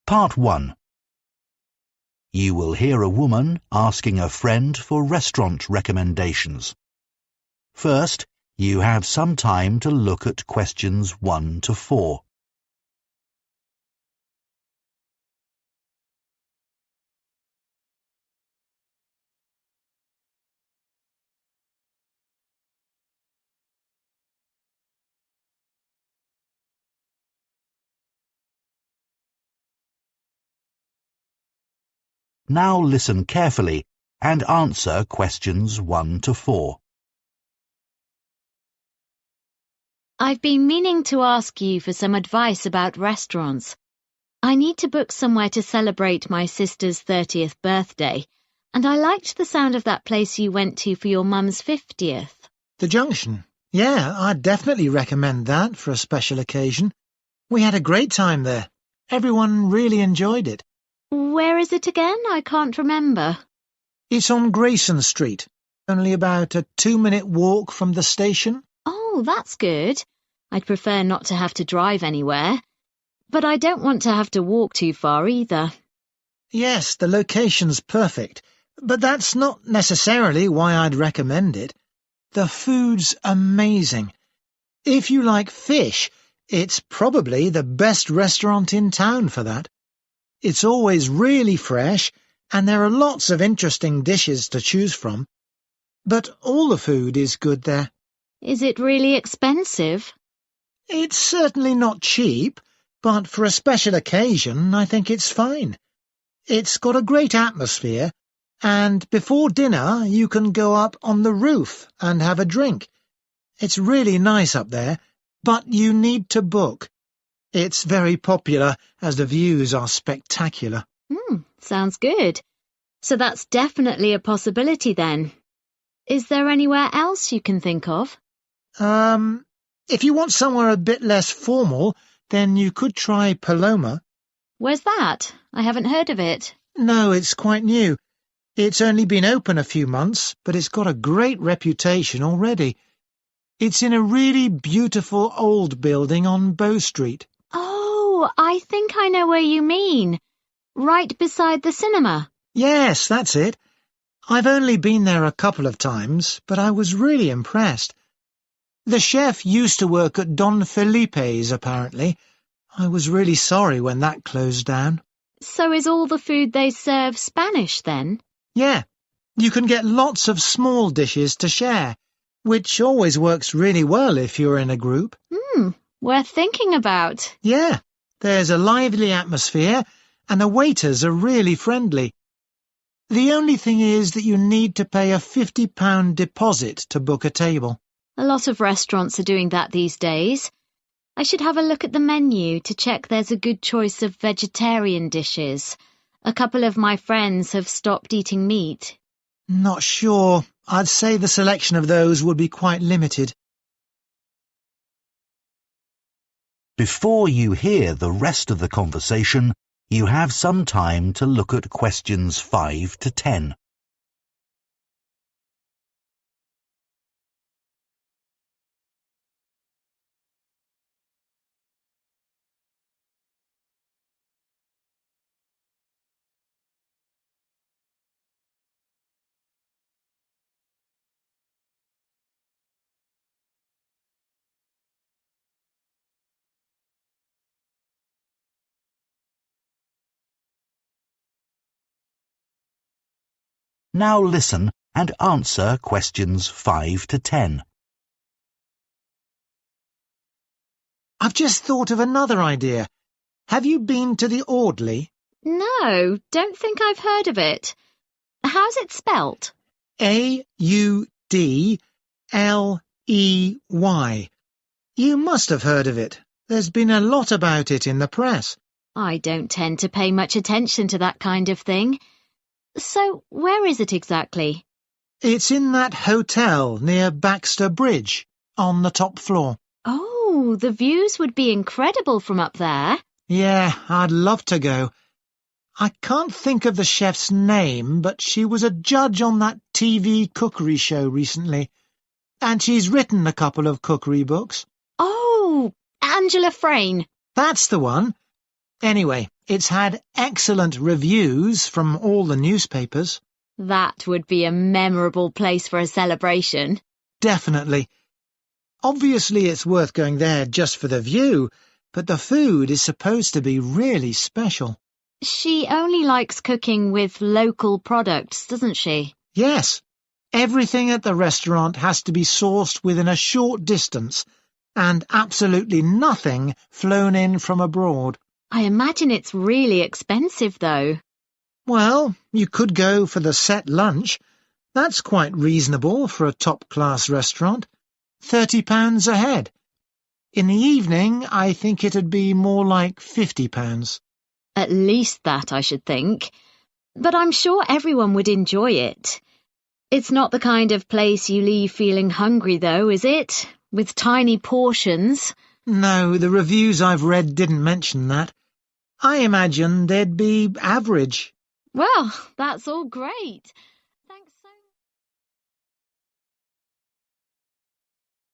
Part 1. You will hear a woman asking a friend for restaurant recommendations. First, you have some time to look at questions 1 to 4. Now listen carefully and answer questions 1 to 4. I've been meaning to ask you for some advice about restaurants. I need to book somewhere to celebrate my sister's 30th birthday, and I liked the sound of that place you went to for your mum's 50th. The Junction? Yeah, I'd definitely recommend that for a special occasion. We had a great time there. Everyone really enjoyed it. Where is it again? I can't remember. It's on Grayson Street, only about a 2-minute walk from the station. Oh, that's good. I'd prefer not to have to drive anywhere. But I don't want to have to walk too far either. Yes, the location's perfect, but that's not necessarily why I'd recommend it. The food's amazing. If you like fish, it's probably the best restaurant in town for that. It's always really fresh, and there are lots of interesting dishes to choose from. But all the food is good there. Is it really expensive? It's certainly not cheap, but for a special occasion, I think it's fine. It's got a great atmosphere, and before dinner you can go up on the roof and have a drink. It's really nice up there, but you need to book. It's very popular as the views are spectacular. Sounds good. So that's definitely a possibility then. Is there anywhere else you can think of? If you want somewhere a bit less formal, then you could try Paloma. Where's that? I haven't heard of it. No, it's quite new. It's only been open a few months, but it's got a great reputation already. It's in a really beautiful old building on Bow Street. Oh, I think I know where you mean. Right beside the cinema. Yes, that's it. I've only been there a couple of times, but I was really impressed. The chef used to work at Don Felipe's, apparently. I was really sorry when that closed down. So is all the food they serve Spanish, then? Yeah, you can get lots of small dishes to share, which always works really well if you're in a group. Worth thinking about. Yeah, there's a lively atmosphere, and the waiters are really friendly. The only thing is that you need to pay a £50 deposit to book a table. A lot of restaurants are doing that these days. I should have a look at the menu to check there's a good choice of vegetarian dishes. A couple of my friends have stopped eating meat. Not sure. I'd say the selection of those would be quite limited. Before you hear the rest of the conversation, you have some time to look at questions 5 to 10. Now listen and answer questions 5 to 10. I've just thought of another idea. Have you been to the Audley? No, don't think I've heard of it. How's it spelt? Audley. You must have heard of it. There's been a lot about it in the press. I don't tend to pay much attention to that kind of thing. So, where is it exactly? It's in that hotel near Baxter Bridge, on the top floor. Oh, the views would be incredible from up there. Yeah, I'd love to go. I can't think of the chef's name, but she was a judge on that TV cookery show recently. And she's written a couple of cookery books. Oh, Angela Frayne. That's the one. Anyway, it's had excellent reviews from all the newspapers. That would be a memorable place for a celebration. Definitely. Obviously, it's worth going there just for the view, but the food is supposed to be really special. She only likes cooking with local products, doesn't she? Yes. Everything at the restaurant has to be sourced within a short distance, and absolutely nothing flown in from abroad. I imagine it's really expensive, though. Well, you could go for the set lunch. That's quite reasonable for a top-class restaurant. £30 a head. In the evening, I think it'd be more like £50. At least that, I should think. But I'm sure everyone would enjoy it. It's not the kind of place you leave feeling hungry, though, is it? With tiny portions? No, the reviews I've read didn't mention that. I imagine they'd be average. Well, that's all great. Thanks so much.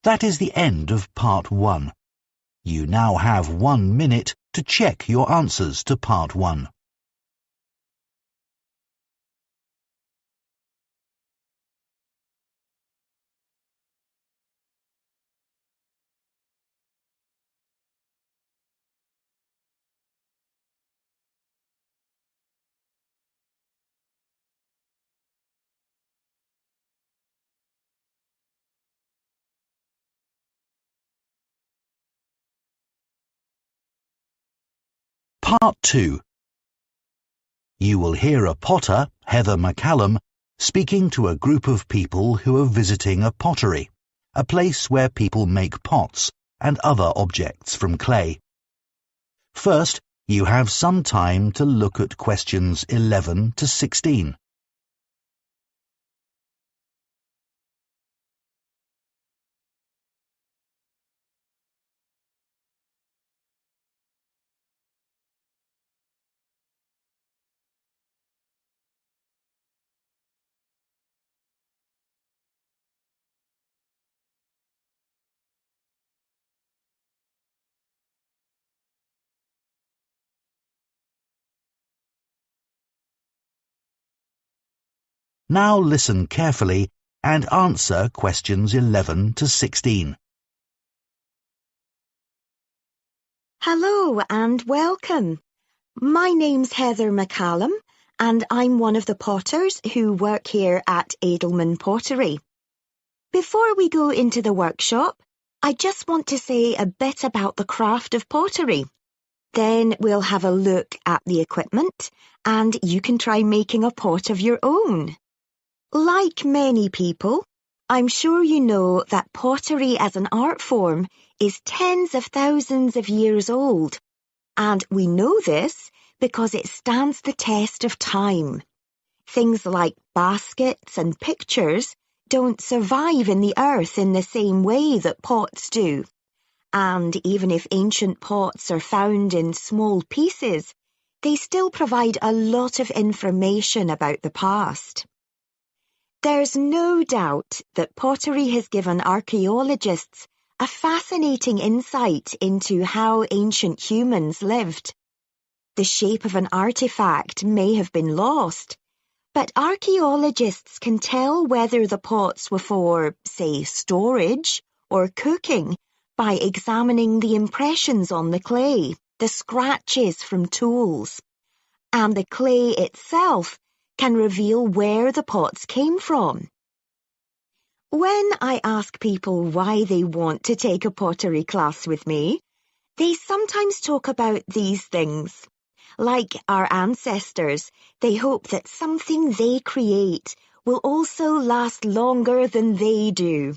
That is the end of Part 1. You now have 1 minute to check your answers to Part 1. Part 2. You will hear a potter, Heather McCallum, speaking to a group of people who are visiting a pottery, a place where people make pots and other objects from clay. First, you have some time to look at questions 11 to 16. Now listen carefully and answer questions 11 to 16. Hello and welcome. My name's Heather McCallum and I'm one of the potters who work here at Edelman Pottery. Before we go into the workshop, I just want to say a bit about the craft of pottery. Then we'll have a look at the equipment and you can try making a pot of your own. Like many people, I'm sure you know that pottery as an art form is tens of thousands of years old, and we know this because it stands the test of time. Things like baskets and pictures don't survive in the earth in the same way that pots do, and even if ancient pots are found in small pieces, they still provide a lot of information about the past. There's no doubt that pottery has given archaeologists a fascinating insight into how ancient humans lived. The shape of an artifact may have been lost, but archaeologists can tell whether the pots were for, say, storage or cooking by examining the impressions on the clay, the scratches from tools, and the clay itself can reveal where the pots came from. When I ask people why they want to take a pottery class with me, they sometimes talk about these things. Like our ancestors, they hope that something they create will also last longer than they do,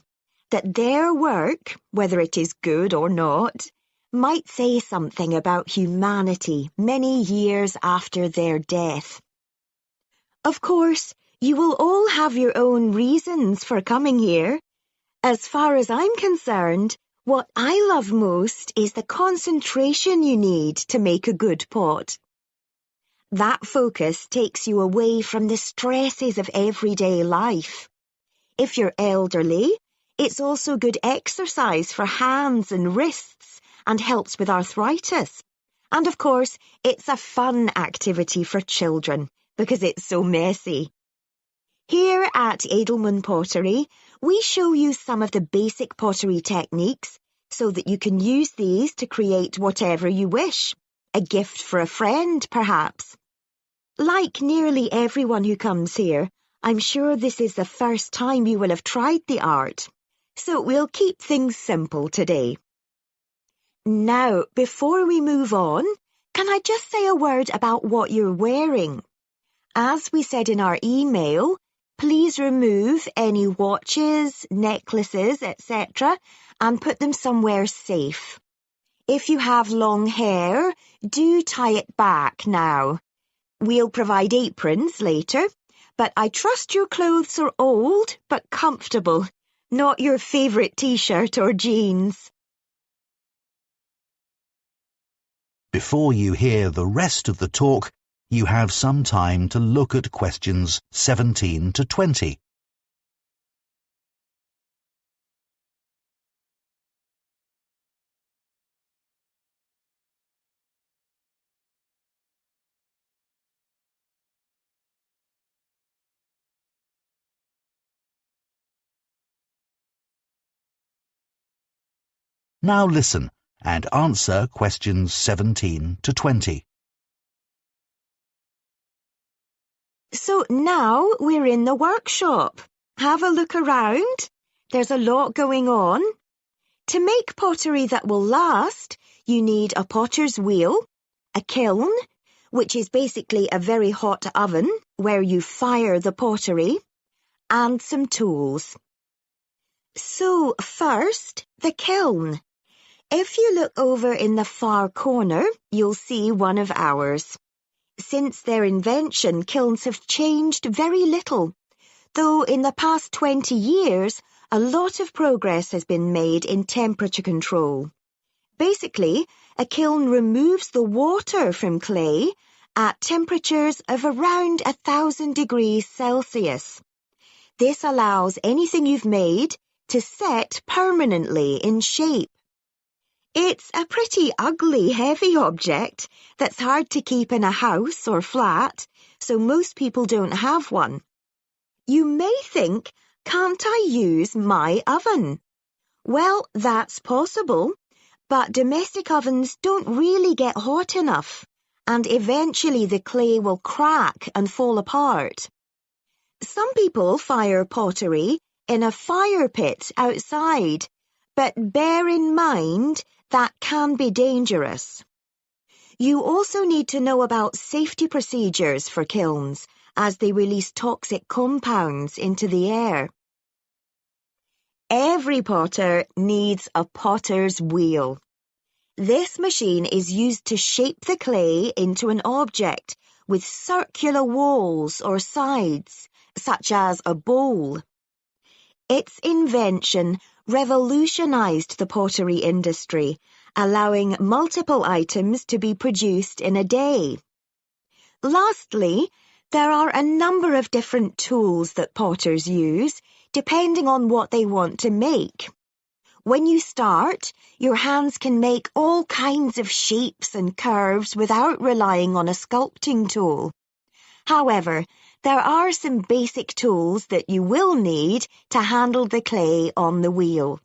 that their work, whether it is good or not, might say something about humanity many years after their death. Of course, you will all have your own reasons for coming here. As far as I'm concerned, what I love most is the concentration you need to make a good pot. That focus takes you away from the stresses of everyday life. If you're elderly, it's also good exercise for hands and wrists and helps with arthritis. And of course, it's a fun activity for children because it's so messy. Here at Edelman Pottery, we show you some of the basic pottery techniques so that you can use these to create whatever you wish. A gift for a friend, perhaps. Like nearly everyone who comes here, I'm sure this is the first time you will have tried the art. So we'll keep things simple today. Now, before we move on, can I just say a word about what you're wearing? As we said in our email, please remove any watches, necklaces, etc. and put them somewhere safe. If you have long hair, do tie it back now. We'll provide aprons later, but I trust your clothes are old but comfortable, not your favourite t-shirt or jeans. Before you hear the rest of the talk, you have some time to look at questions 17 to 20. Now listen and answer questions 17 to 20. So now we're in the workshop. Have a look around. There's a lot going on. To make pottery that will last, you need a potter's wheel, a kiln, which is basically a very hot oven where you fire the pottery, and some tools. So first, the kiln. If you look over in the far corner, you'll see one of ours. Since their invention, kilns have changed very little, though in the past 20 years, a lot of progress has been made in temperature control. Basically, a kiln removes the water from clay at temperatures of around 1,000 degrees Celsius. This allows anything you've made to set permanently in shape. It's a pretty ugly, heavy object that's hard to keep in a house or flat, so most people don't have one. You may think, can't I use my oven? Well, that's possible, but domestic ovens don't really get hot enough, and eventually the clay will crack and fall apart. Some people fire pottery in a fire pit outside, but bear in mind that can be dangerous. You also need to know about safety procedures for kilns as they release toxic compounds into the air. Every potter needs a potter's wheel. This machine is used to shape the clay into an object with circular walls or sides, such as a bowl. Its invention revolutionized the pottery industry, allowing multiple items to be produced in a day. Lastly, there are a number of different tools that potters use, depending on what they want to make. When you start, your hands can make all kinds of shapes and curves without relying on a sculpting tool. However, there are some basic tools that you will need to handle the clay on the wheel.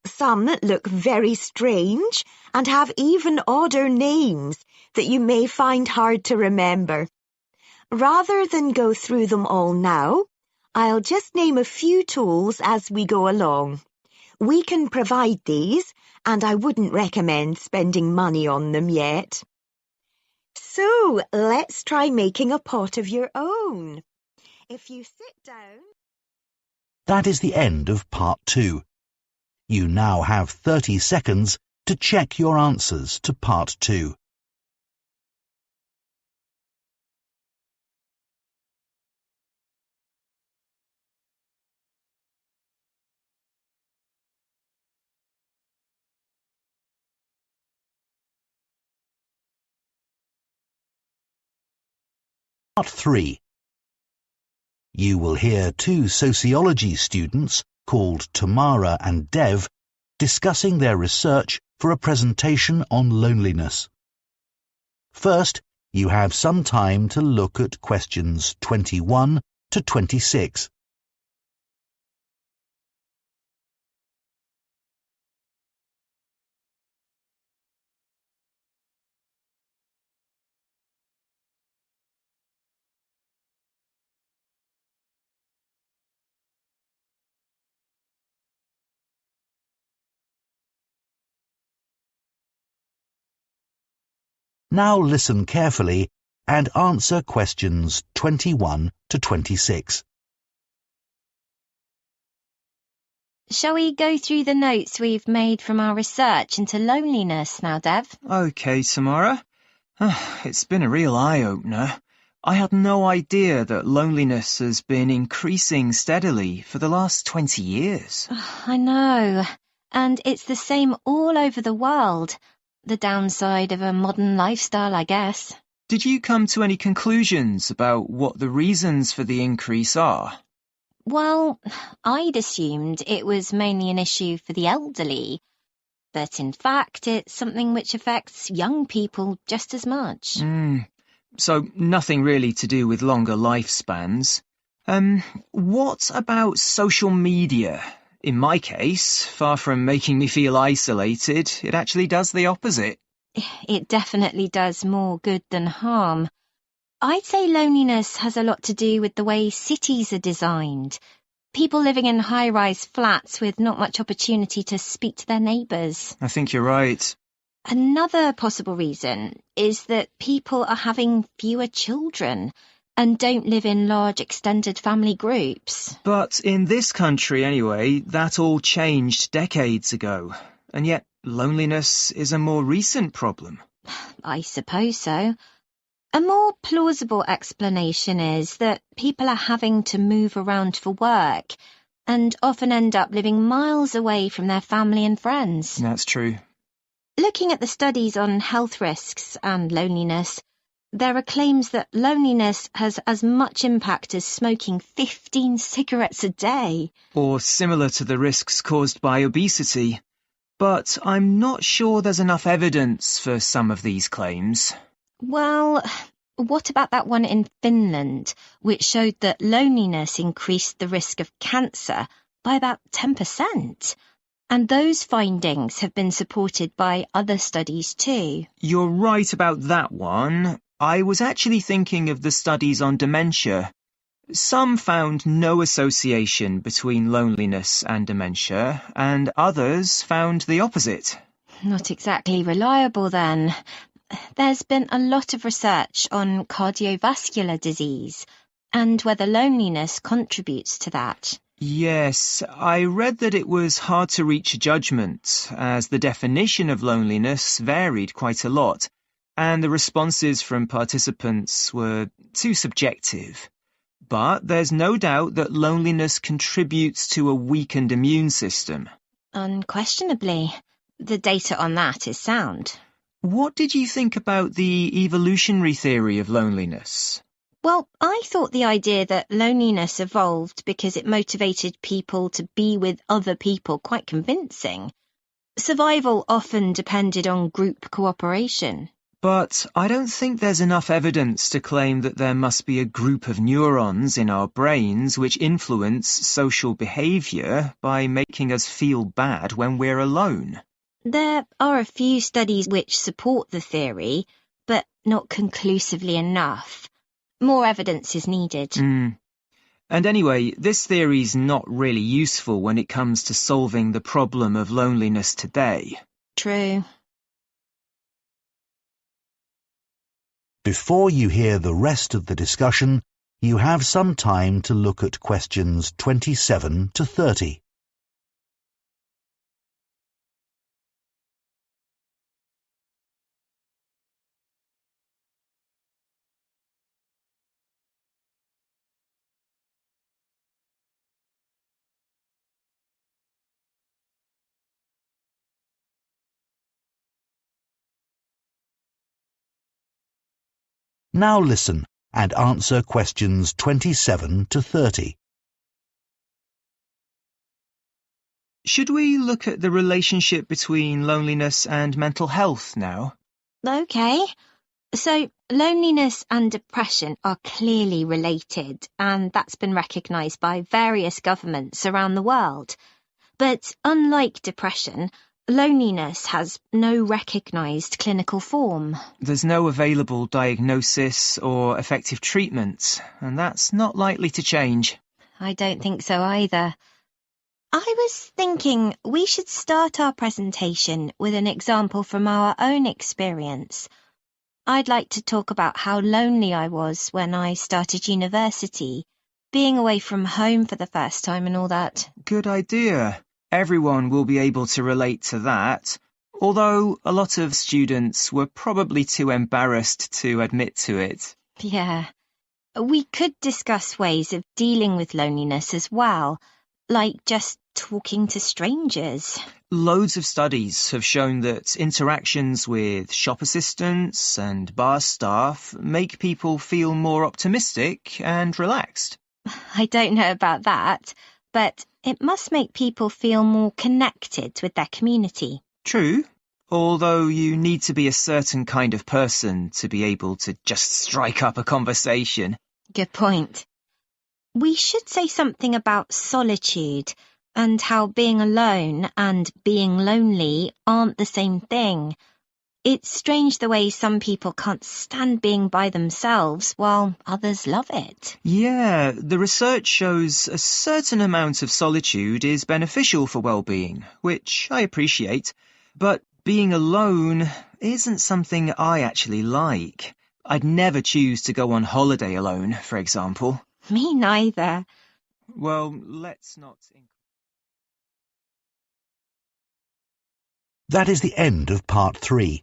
Some look very strange and have even odder names that you may find hard to remember. Rather than go through them all now, I'll just name a few tools as we go along. We can provide these, and I wouldn't recommend spending money on them yet. So, let's try making a pot of your own. If you sit down... That is the end of part 2. You now have 30 seconds to check your answers to part 2. Part 3. You will hear 2 sociology students called Tamara and Dev discussing their research for a presentation on loneliness. First, you have some time to look at questions 21 to 26. Now listen carefully and answer questions 21 to 26. Shall we go through the notes we've made from our research into loneliness now, Dev? OK, Samara. It's been a real eye-opener. I had no idea that loneliness has been increasing steadily for the last 20 years. I know. And it's the same all over the world. The downside of a modern lifestyle, I guess. Did you come to any conclusions about what the reasons for the increase are? Well, I'd assumed it was mainly an issue for the elderly, but in fact it's something which affects young people just as much. So nothing really to do with longer lifespans. What about social media? In my case, far from making me feel isolated, it actually does the opposite. It definitely does more good than harm. I'd say loneliness has a lot to do with the way cities are designed. People living in high-rise flats with not much opportunity to speak to their neighbours. I think you're right. Another possible reason is that people are having fewer children and don't live in large extended family groups. But in this country anyway, that all changed decades ago. And yet loneliness is a more recent problem. I suppose so. A more plausible explanation is that people are having to move around for work and often end up living miles away from their family and friends. That's true. Looking at the studies on health risks and loneliness, there are claims that loneliness has as much impact as smoking 15 cigarettes a day. Or similar to the risks caused by obesity. But I'm not sure there's enough evidence for some of these claims. Well, what about that one in Finland, which showed that loneliness increased the risk of cancer by about 10%? And those findings have been supported by other studies too. You're right about that one. I was actually thinking of the studies on dementia. Some found no association between loneliness and dementia, and others found the opposite. Not exactly reliable then. There's been a lot of research on cardiovascular disease and whether loneliness contributes to that. Yes, I read that it was hard to reach a judgment, as the definition of loneliness varied quite a lot, and the responses from participants were too subjective. But there's no doubt that loneliness contributes to a weakened immune system. Unquestionably. The data on that is sound. What did you think about the evolutionary theory of loneliness? Well, I thought the idea that loneliness evolved because it motivated people to be with other people quite convincing. Survival often depended on group cooperation. But I don't think there's enough evidence to claim that there must be a group of neurons in our brains which influence social behaviour by making us feel bad when we're alone. There are a few studies which support the theory, but not conclusively enough. More evidence is needed. And anyway, this theory's not really useful when it comes to solving the problem of loneliness today. True. Before you hear the rest of the discussion, you have some time to look at questions 27 to 30. Now listen and answer questions 27 to 30. Should we look at the relationship between loneliness and mental health now? Okay. So, loneliness and depression are clearly related, and that's been recognised by various governments around the world. But unlike depression, loneliness has no recognised clinical form. There's no available diagnosis or effective treatment, and that's not likely to change. I don't think so either. I was thinking we should start our presentation with an example from our own experience. I'd like to talk about how lonely I was when I started university, being away from home for the first time and all that. Good idea. Everyone will be able to relate to that, although a lot of students were probably too embarrassed to admit to it. Yeah. We could discuss ways of dealing with loneliness as well, like just talking to strangers. Loads of studies have shown that interactions with shop assistants and bar staff make people feel more optimistic and relaxed. I don't know about that, but it must make people feel more connected with their community. True, although you need to be a certain kind of person to be able to just strike up a conversation. Good point. We should say something about solitude and how being alone and being lonely aren't the same thing. It's strange the way some people can't stand being by themselves while others love it. Yeah, the research shows a certain amount of solitude is beneficial for well-being, which I appreciate, but being alone isn't something I actually like. I'd never choose to go on holiday alone, for example. Me neither. Well, let's not... That is the end of part 3.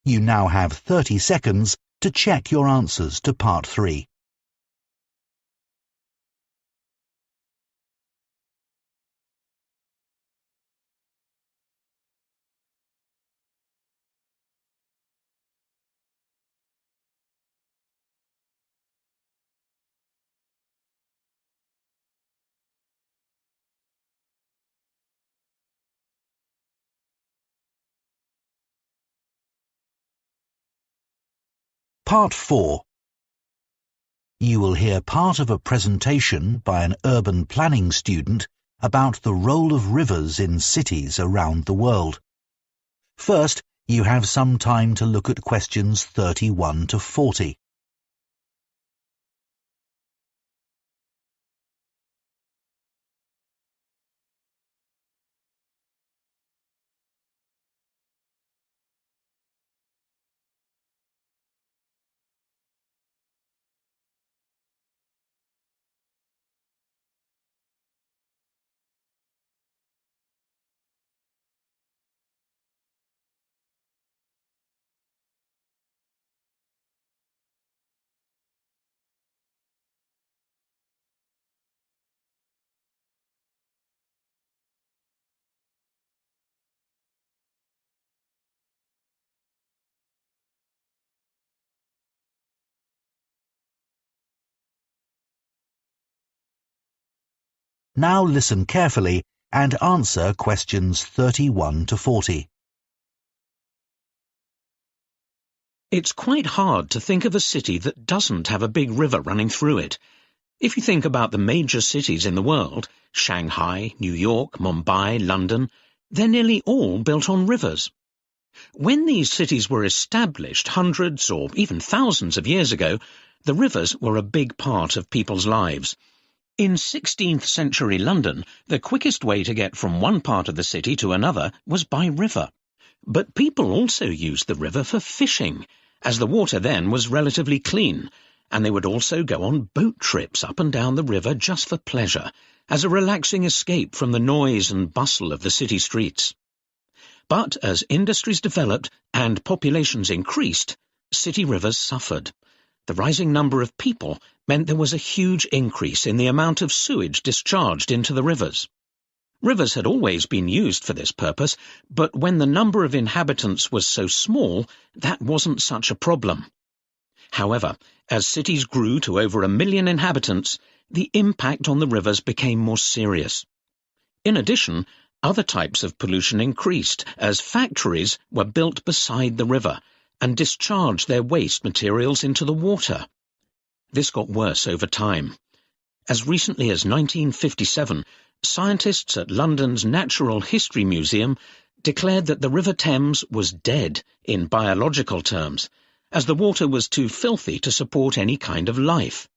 You now have 30 seconds to check your answers to part 3. Part 4. You will hear part of a presentation by an urban planning student about the role of rivers in cities around the world. First, you have some time to look at questions 31 to 40. Now listen carefully and answer questions 31 to 40. It's quite hard to think of a city that doesn't have a big river running through it. If you think about the major cities in the world, Shanghai, New York, Mumbai, London, they're nearly all built on rivers. When these cities were established hundreds or even thousands of years ago, the rivers were a big part of people's lives. In 16th century London, the quickest way to get from one part of the city to another was by river. But people also used the river for fishing, as the water then was relatively clean, and they would also go on boat trips up and down the river just for pleasure, as a relaxing escape from the noise and bustle of the city streets. But as industries developed and populations increased, city rivers suffered. The rising number of people meant there was a huge increase in the amount of sewage discharged into the rivers. Rivers had always been used for this purpose, but when the number of inhabitants was so small, that wasn't such a problem. However, as cities grew to over 1 million inhabitants, the impact on the rivers became more serious. In addition, other types of pollution increased as factories were built beside the river, and discharge their waste materials into the water. This got worse over time. As recently as 1957, scientists at London's Natural History Museum declared that the River Thames was dead in biological terms, as the water was too filthy to support any kind of life.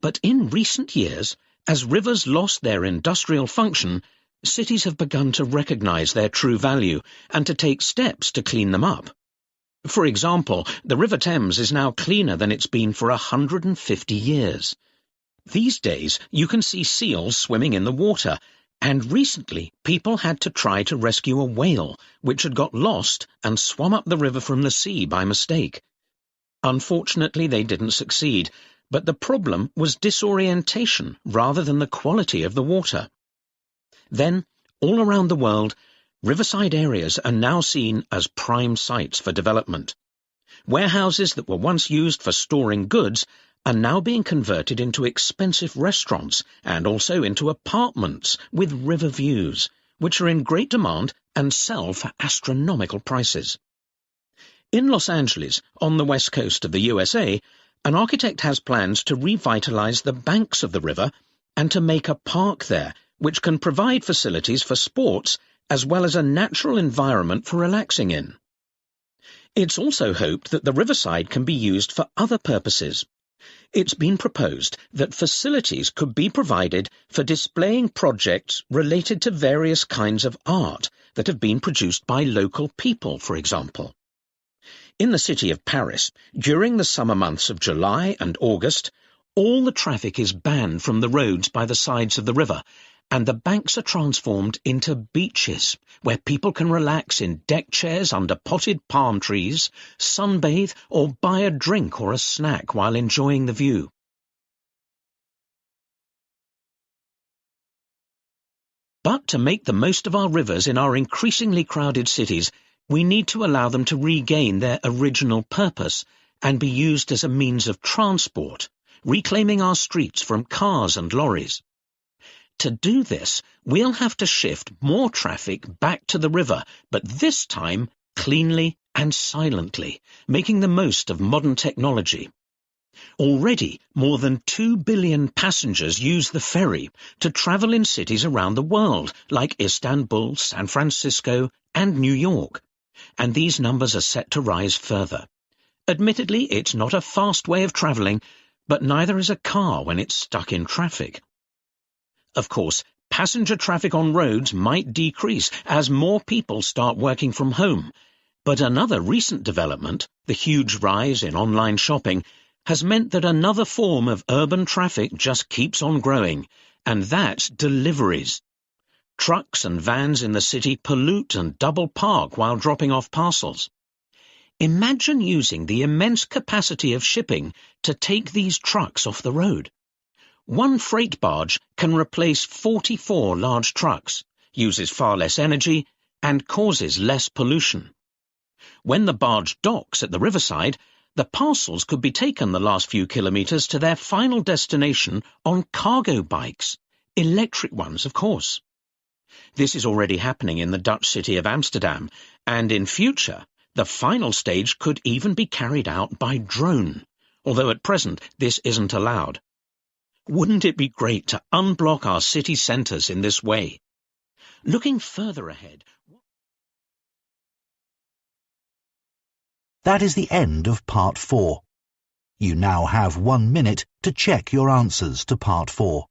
But in recent years, as rivers lost their industrial function, cities have begun to recognise their true value and to take steps to clean them up. For example, the River Thames is now cleaner than it's been for 150 years. These days, you can see seals swimming in the water, and recently people had to try to rescue a whale which had got lost and swum up the river from the sea by mistake. Unfortunately, they didn't succeed, but the problem was disorientation rather than the quality of the water. Then, all around the world, riverside areas are now seen as prime sites for development. Warehouses that were once used for storing goods are now being converted into expensive restaurants and also into apartments with river views, which are in great demand and sell for astronomical prices. In Los Angeles, on the west coast of the USA, an architect has plans to revitalize the banks of the river and to make a park there, which can provide facilities for sports as well as a natural environment for relaxing in. It's also hoped that the riverside can be used for other purposes. It's been proposed that facilities could be provided for displaying projects related to various kinds of art that have been produced by local people, for example. In the city of Paris, during the summer months of July and August, all the traffic is banned from the roads by the sides of the river, and the banks are transformed into beaches, where people can relax in deck chairs under potted palm trees, sunbathe, or buy a drink or a snack while enjoying the view. But to make the most of our rivers in our increasingly crowded cities, we need to allow them to regain their original purpose and be used as a means of transport, reclaiming our streets from cars and lorries. To do this, we'll have to shift more traffic back to the river, but this time cleanly and silently, making the most of modern technology. Already, more than 2 billion passengers use the ferry to travel in cities around the world, like Istanbul, San Francisco, and New York, and these numbers are set to rise further. Admittedly, it's not a fast way of travelling, but neither is a car when it's stuck in traffic. Of course, passenger traffic on roads might decrease as more people start working from home, but another recent development, the huge rise in online shopping, has meant that another form of urban traffic just keeps on growing, and that's deliveries. Trucks and vans in the city pollute and double park while dropping off parcels. Imagine using the immense capacity of shipping to take these trucks off the road. One freight barge can replace 44 large trucks, uses far less energy, and causes less pollution. When the barge docks at the riverside, the parcels could be taken the last few kilometres to their final destination on cargo bikes, electric ones, of course. This is already happening in the Dutch city of Amsterdam, and in future, the final stage could even be carried out by drone, although at present this isn't allowed. Wouldn't it be great to unblock our city centres in this way? Looking further ahead... That is the end of Part 4. You now have 1 minute to check your answers to Part 4.